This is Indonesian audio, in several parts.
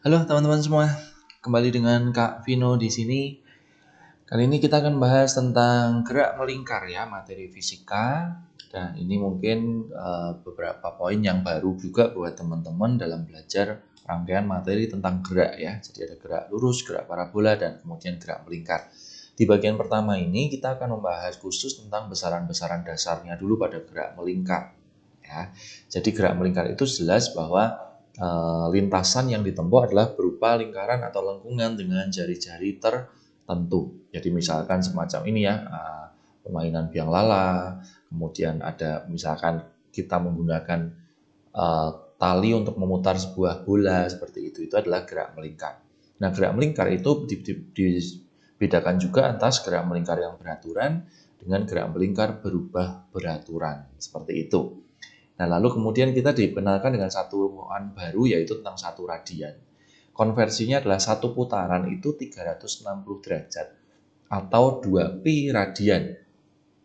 Halo teman-teman semua, kembali dengan Kak Vino di sini. Kali ini kita akan bahas tentang gerak melingkar ya, materi fisika. Dan ini mungkin beberapa poin yang baru juga buat teman-teman dalam belajar rangkaian materi tentang gerak ya. Jadi ada gerak lurus, gerak parabola, dan kemudian gerak melingkar. Di bagian pertama ini kita akan membahas khusus tentang besaran-besaran dasarnya dulu pada gerak melingkar. Ya. Jadi gerak melingkar itu jelas bahwa lintasan yang ditempuh adalah berupa lingkaran atau lengkungan dengan jari-jari tertentu. Jadi misalkan semacam ini ya, permainan biang lala, kemudian ada misalkan kita menggunakan tali untuk memutar sebuah bola seperti itu adalah gerak melingkar. Nah, gerak melingkar itu dibedakan juga antara gerak melingkar yang beraturan dengan gerak melingkar berubah beraturan, seperti itu. Nah, lalu kemudian kita dikenalkan dengan satuan baru yaitu tentang satu radian. Konversinya adalah satu putaran itu 360 derajat atau 2pi radian.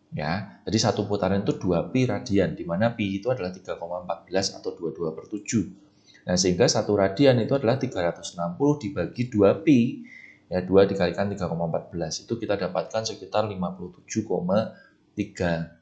Ya, jadi satu putaran itu 2pi radian, di mana pi itu adalah 3,14 atau 22/7. Nah, sehingga satu radian itu adalah 360 dibagi 2pi. Ya, 2 dikalikan 3,14 itu kita dapatkan sekitar 57,3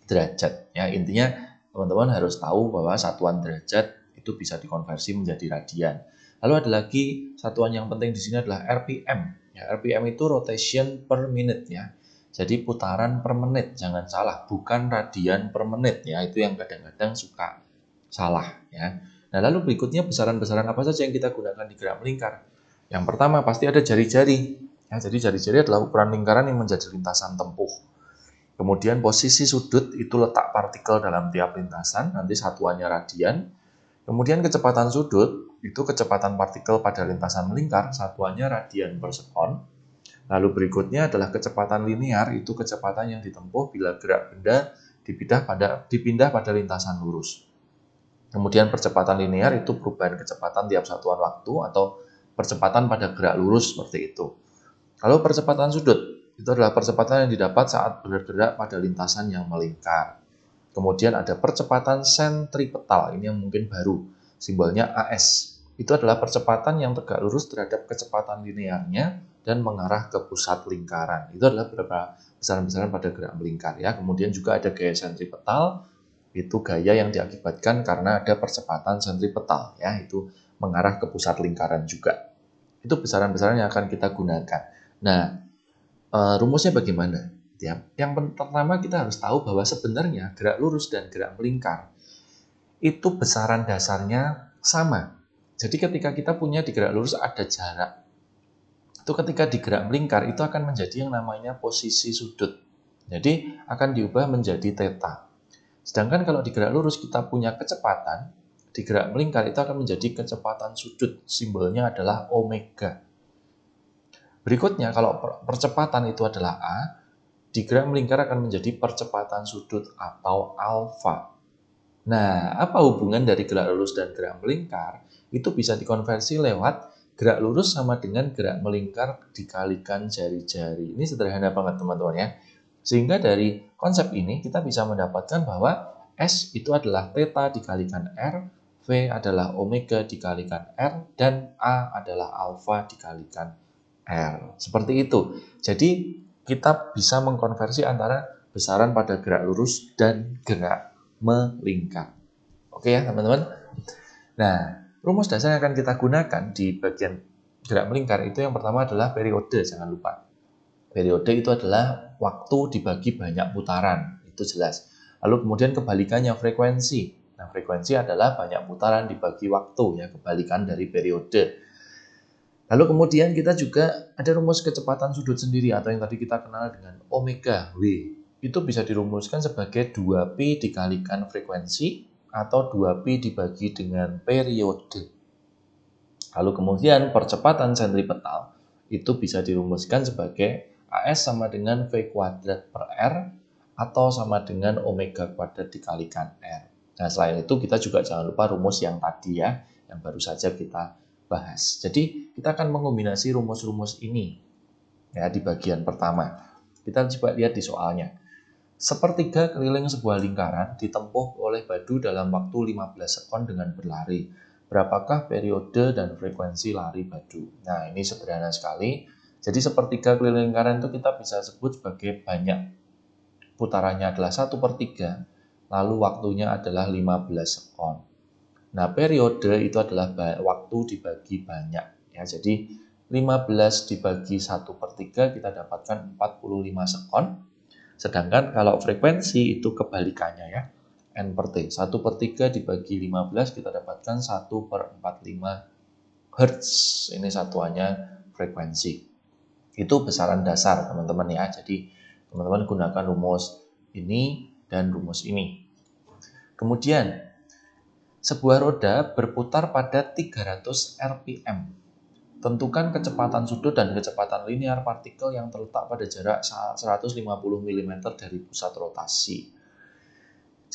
derajat. Ya, intinya teman-teman harus tahu bahwa satuan derajat itu bisa dikonversi menjadi radian. Lalu ada lagi satuan yang penting di sini adalah RPM. Ya, RPM itu rotation per minute ya. Jadi putaran per menit, jangan salah, bukan radian per menit ya. Itu yang kadang-kadang suka salah ya. Nah, lalu berikutnya besaran-besaran apa saja yang kita gunakan di gerak melingkar? Yang pertama pasti ada jari-jari. Ya, jadi jari-jari adalah ukuran lingkaran yang menjadi lintasan tempuh. Kemudian posisi sudut itu letak partikel dalam tiap lintasan, nanti satuannya radian. Kemudian kecepatan sudut itu kecepatan partikel pada lintasan melingkar, satuannya radian per sekon. Lalu berikutnya adalah kecepatan linear, itu kecepatan yang ditempuh bila gerak benda dipindah pada lintasan lurus. Kemudian percepatan linear itu perubahan kecepatan tiap satuan waktu atau percepatan pada gerak lurus seperti itu. Lalu percepatan sudut itu adalah percepatan yang didapat saat bergerak pada lintasan yang melingkar. Kemudian ada percepatan sentripetal, ini yang mungkin baru, simbolnya AS. Itu adalah percepatan yang tegak lurus terhadap kecepatan linearnya dan mengarah ke pusat lingkaran. Itu adalah beberapa besaran-besaran pada gerak melingkar ya. Kemudian juga ada gaya sentripetal, itu gaya yang diakibatkan karena ada percepatan sentripetal ya, itu mengarah ke pusat lingkaran juga. Itu besaran-besaran yang akan kita gunakan. Nah, rumusnya bagaimana? Ya, yang pertama kita harus tahu bahwa sebenarnya gerak lurus dan gerak melingkar itu besaran dasarnya sama. Jadi ketika kita punya di gerak lurus ada jarak, itu ketika di gerak melingkar itu akan menjadi yang namanya posisi sudut. Jadi akan diubah menjadi theta. Sedangkan kalau di gerak lurus kita punya kecepatan, di gerak melingkar itu akan menjadi kecepatan sudut, simbolnya adalah omega. Berikutnya, kalau percepatan itu adalah A, di gerak melingkar akan menjadi percepatan sudut atau alfa. Nah, apa hubungan dari gerak lurus dan gerak melingkar? Itu bisa dikonversi lewat gerak lurus sama dengan gerak melingkar dikalikan jari-jari. Ini sederhana banget teman-teman ya. Sehingga dari konsep ini kita bisa mendapatkan bahwa S itu adalah theta dikalikan R, V adalah omega dikalikan R, dan A adalah alfa dikalikan R. Seperti itu. Jadi kita bisa mengkonversi antara besaran pada gerak lurus dan gerak melingkar. Oke ya teman-teman. Nah, rumus dasar yang akan kita gunakan di bagian gerak melingkar itu yang pertama adalah periode, jangan lupa. Periode itu adalah waktu dibagi banyak putaran, itu jelas. Lalu kemudian kebalikannya frekuensi. Nah, frekuensi adalah banyak putaran dibagi waktu ya, kebalikan dari periode. Lalu kemudian kita juga ada rumus kecepatan sudut sendiri atau yang tadi kita kenal dengan omega W. Itu bisa dirumuskan sebagai 2pi dikalikan frekuensi atau 2pi dibagi dengan periode. Lalu kemudian percepatan sentripetal itu bisa dirumuskan sebagai AS sama dengan V kuadrat per R atau sama dengan omega kuadrat dikalikan R. Nah, selain itu kita juga jangan lupa rumus yang tadi ya, yang baru saja kita bahas. Jadi kita akan mengombinasi rumus-rumus ini ya di bagian pertama. Kita coba lihat di soalnya. Sepertiga keliling sebuah lingkaran ditempuh oleh Badu dalam waktu 15 sekon dengan berlari. berapakah periode dan frekuensi lari badu. Nah, ini sederhana sekali. Jadi sepertiga keliling lingkaran itu kita bisa sebut sebagai banyak. Putarannya adalah 1/3, lalu waktunya adalah 15 sekon. Nah, periode itu adalah waktu dibagi banyak. Ya, jadi 15 dibagi 1/3 kita dapatkan 45 sekon. Sedangkan kalau frekuensi itu kebalikannya ya. N/T. 1/3 dibagi 15 kita dapatkan 1/45 Hz. Ini satuannya frekuensi. Itu besaran dasar teman-teman ya. Jadi teman-teman gunakan rumus ini dan rumus ini. Kemudian sebuah roda berputar pada 300 rpm. Tentukan kecepatan sudut dan kecepatan linear partikel yang terletak pada jarak 150 mm dari pusat rotasi.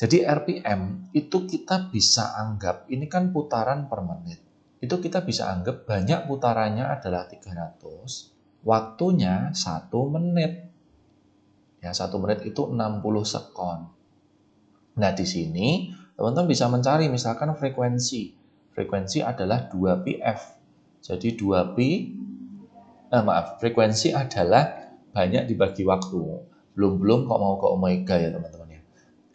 Jadi RPM itu kita bisa anggap, ini kan putaran per menit. Itu kita bisa anggap banyak putarannya adalah 300, waktunya 1 menit. Ya, 1 menit itu 60 sekon. Nah, di sini teman-teman bisa mencari misalkan frekuensi. Frekuensi adalah 2πf. Jadi frekuensi adalah banyak dibagi waktu. Belum kok mau ke omega ya teman-teman ya.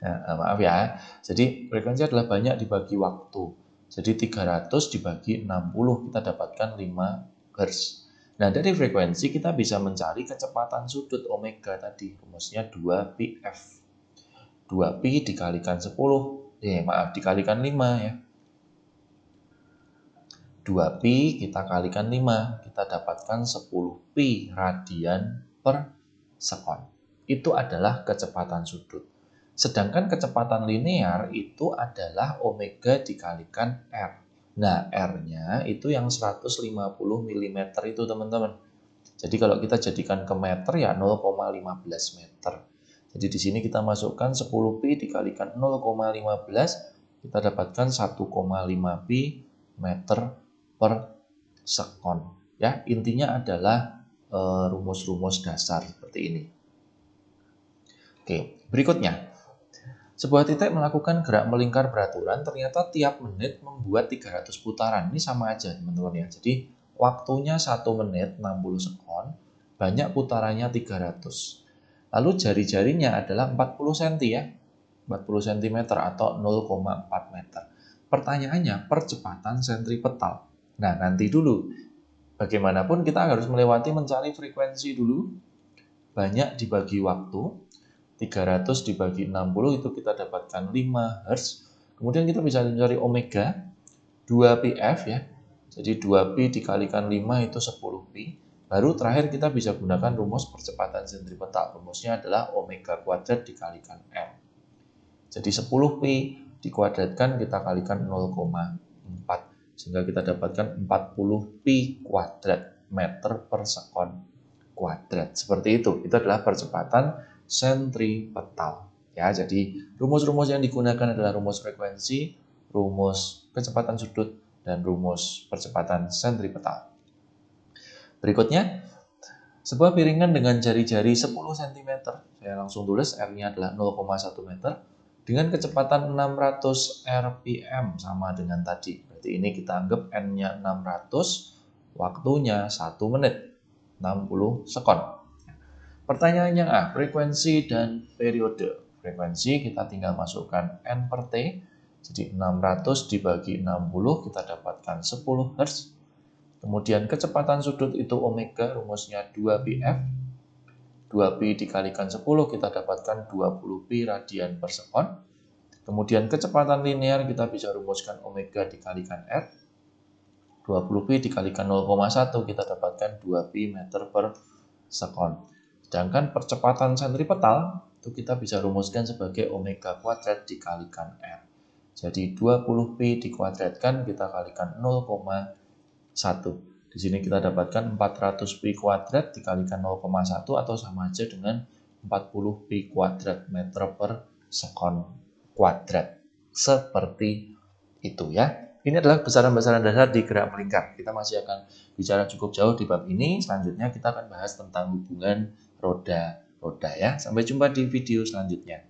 Nah, maaf ya. Jadi frekuensi adalah banyak dibagi waktu. Jadi 300 dibagi 60 kita dapatkan 5 Hz. Nah, dari frekuensi kita bisa mencari kecepatan sudut omega tadi. Rumusnya 2πf. 2π dikalikan 10. Dikalikan 5 ya. 2π kita kalikan 5, kita dapatkan 10π radian per sekon. Itu adalah kecepatan sudut. Sedangkan kecepatan linear itu adalah omega dikalikan R. Nah, R-nya itu yang 150 mm itu teman-teman. Jadi kalau kita jadikan ke meter ya 0,15 meter. Jadi di sini kita masukkan 10π dikalikan 0,15, kita dapatkan 1,5π meter per sekon. Ya, intinya adalah rumus-rumus dasar seperti ini. Oke, berikutnya. Sebuah titik melakukan gerak melingkar beraturan, ternyata tiap menit membuat 300 putaran. Ini sama aja teman-teman ya. Jadi waktunya 1 menit 60 sekon, banyak putarannya 300. Lalu jari-jarinya adalah 40 cm ya. 40 cm atau 0,4 meter. Pertanyaannya, percepatan sentripetal. Nah, nanti dulu. Bagaimanapun kita harus melewati mencari frekuensi dulu. Banyak dibagi waktu. 300 dibagi 60 itu kita dapatkan 5 Hz. Kemudian kita bisa mencari omega 2πf ya. Jadi 2π dikalikan 5 itu 10π. Baru terakhir kita bisa gunakan rumus percepatan sentripetal. Rumusnya adalah omega kuadrat dikalikan m. Jadi 10π dikuadratkan kita kalikan 0,4. Sehingga kita dapatkan 40π kuadrat meter per sekon kuadrat. Seperti itu. Itu adalah percepatan sentripetal. Ya, jadi rumus-rumus yang digunakan adalah rumus frekuensi, rumus kecepatan sudut, dan rumus percepatan sentripetal. Berikutnya, sebuah piringan dengan jari-jari 10 cm. Saya langsung tulis R-nya adalah 0,1 meter dengan kecepatan 600 rpm sama dengan tadi. Berarti ini kita anggap N-nya 600, waktunya 1 menit, 60 sekon. Pertanyaannya A, frekuensi dan periode. Frekuensi kita tinggal masukkan N/T, jadi 600 dibagi 60 kita dapatkan 10 Hz. Kemudian kecepatan sudut itu omega, rumusnya 2πf. 2π dikalikan 10 kita dapatkan 20π radian per sekon. Kemudian kecepatan linear kita bisa rumuskan omega dikalikan R. 20π dikalikan 0,1 kita dapatkan 2π meter per sekon. Sedangkan percepatan sentripetal itu kita bisa rumuskan sebagai omega kuadrat dikalikan R. Jadi 20π dikuadratkan kita kalikan 0,1. Di sini kita dapatkan 400π kuadrat dikalikan 0,1 atau sama aja dengan 40π kuadrat meter per sekon kuadrat. Seperti itu ya. Ini adalah besaran-besaran dasar di gerak melingkar. Kita masih akan bicara cukup jauh di bab ini. Selanjutnya kita akan bahas tentang hubungan roda-roda ya. Sampai jumpa di video selanjutnya.